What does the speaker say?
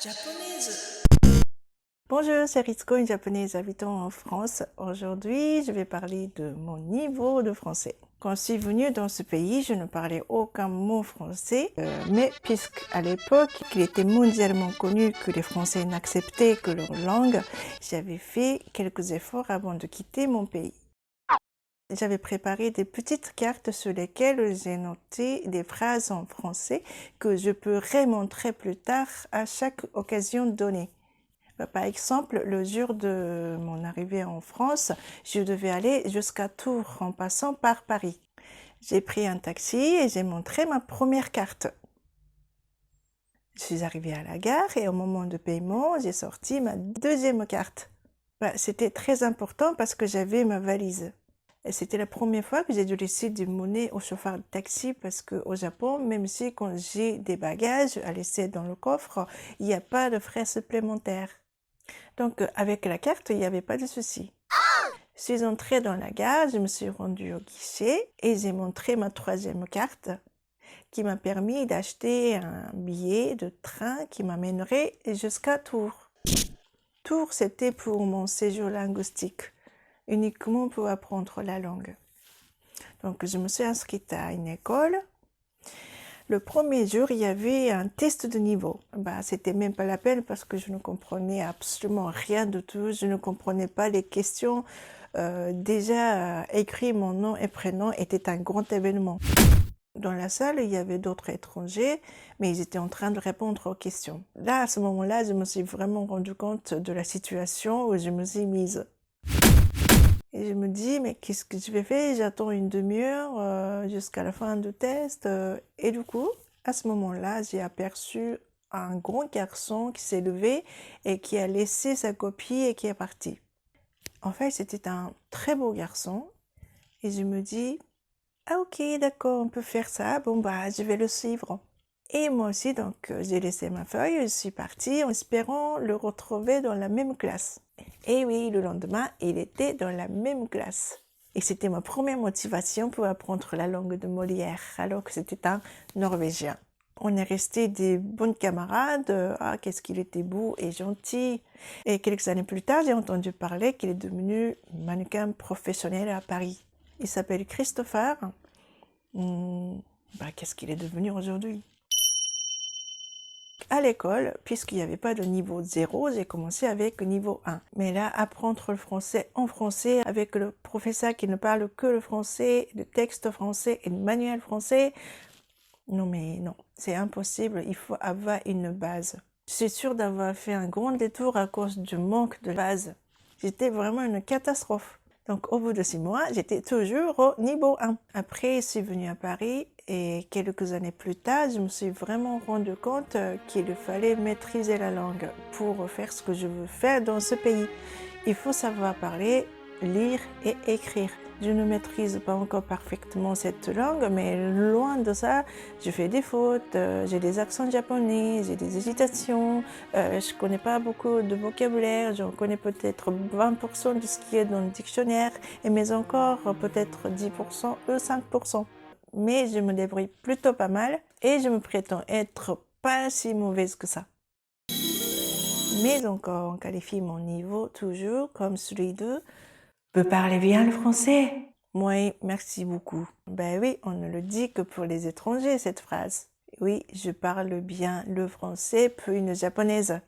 japonaise. Bonjour, c'est Ritsuko, une japonaise habitant en France. Aujourd'hui, je vais parler de mon niveau de français. Quand je suis venue dans ce pays, je ne parlais aucun mot français, mais puisqu'à l'époque, il était mondialement connu que les Français n'acceptaient que leur langue, j'avais fait quelques efforts avant de quitter mon pays. J'avais préparé des petites cartes sur lesquelles j'ai noté des phrases en français que je peux remontrer plus tard à chaque occasion donnée. Par exemple, le jour de mon arrivée en France, je devais aller jusqu'à Tours en passant par Paris. J'ai pris un taxi et j'ai montré ma première carte. Je suis arrivée à la gare et au moment de paiement, j'ai sorti ma deuxième carte. C'était très important parce que j'avais ma valise. Et c'était la première fois que j'ai dû laisser des monnaies au chauffeur de taxi parce qu'au Japon, même si quand j'ai des bagages à laisser dans le coffre, il n'y a pas de frais supplémentaires. Donc, avec la carte, il n'y avait pas de souci. Je suis entrée dans la gare, je me suis rendue au guichet et j'ai montré ma troisième carte qui m'a permis d'acheter un billet de train qui m'amènerait jusqu'à Tours. Tours, c'était pour mon séjour linguistique, uniquement pour apprendre la langue. Donc, je me suis inscrite à une école. Le premier jour, il y avait un test de niveau. C'était même pas la peine parce que je ne comprenais absolument rien du tout. Je ne comprenais pas les questions. Déjà, écrire mon nom et prénom était un grand événement. Dans la salle, il y avait d'autres étrangers, mais ils étaient en train de répondre aux questions. Là, à ce moment-là, je me suis vraiment rendu compte de la situation où je me suis mise. Et je me dis, mais qu'est-ce que je vais faire? J'attends une demi-heure jusqu'à la fin du test. Et du coup, à ce moment-là, j'ai aperçu un grand garçon qui s'est levé et qui a laissé sa copie et qui est parti. En fait, c'était un très beau garçon. Et je me dis, ah ok, d'accord, on peut faire ça. Bon, je vais le suivre. Et moi aussi, donc, j'ai laissé ma feuille et je suis partie en espérant le retrouver dans la même classe. Et oui, le lendemain, il était dans la même classe. Et c'était ma première motivation pour apprendre la langue de Molière, alors que c'était un Norvégien. On est restés des bons camarades. Ah, qu'est-ce qu'il était beau et gentil. Et quelques années plus tard, j'ai entendu parler qu'il est devenu mannequin professionnel à Paris. Il s'appelle Christopher. Qu'est-ce qu'il est devenu aujourd'hui? À l'école, puisqu'il n'y avait pas de niveau 0, j'ai commencé avec niveau 1. Mais là, apprendre le français en français avec le professeur qui ne parle que le français, le texte français et le manuel français, non mais non, c'est impossible, il faut avoir une base. Je suis sûre d'avoir fait un grand détour à cause du manque de base. C'était vraiment une catastrophe. Donc au bout de 6 mois, j'étais toujours au niveau 1. Après, je suis venue à Paris et quelques années plus tard, je me suis vraiment rendu compte qu'il fallait maîtriser la langue pour faire ce que je veux faire dans ce pays. Il faut savoir parler, lire et écrire. Je ne maîtrise pas encore parfaitement cette langue, mais loin de ça, je fais des fautes, j'ai des accents japonais, j'ai des hésitations, je connais pas beaucoup de vocabulaire, j'en connais peut-être 20% de ce qui est dans le dictionnaire, mais encore peut-être 10% ou 5%. Mais je me débrouille plutôt pas mal et je me prétends être pas si mauvaise que ça. Mais encore, on qualifie mon niveau toujours comme celui de « peut parler bien le français ». Oui, merci beaucoup. Oui, on ne le dit que pour les étrangers, cette phrase. Oui, je parle bien le français, puis une japonaise.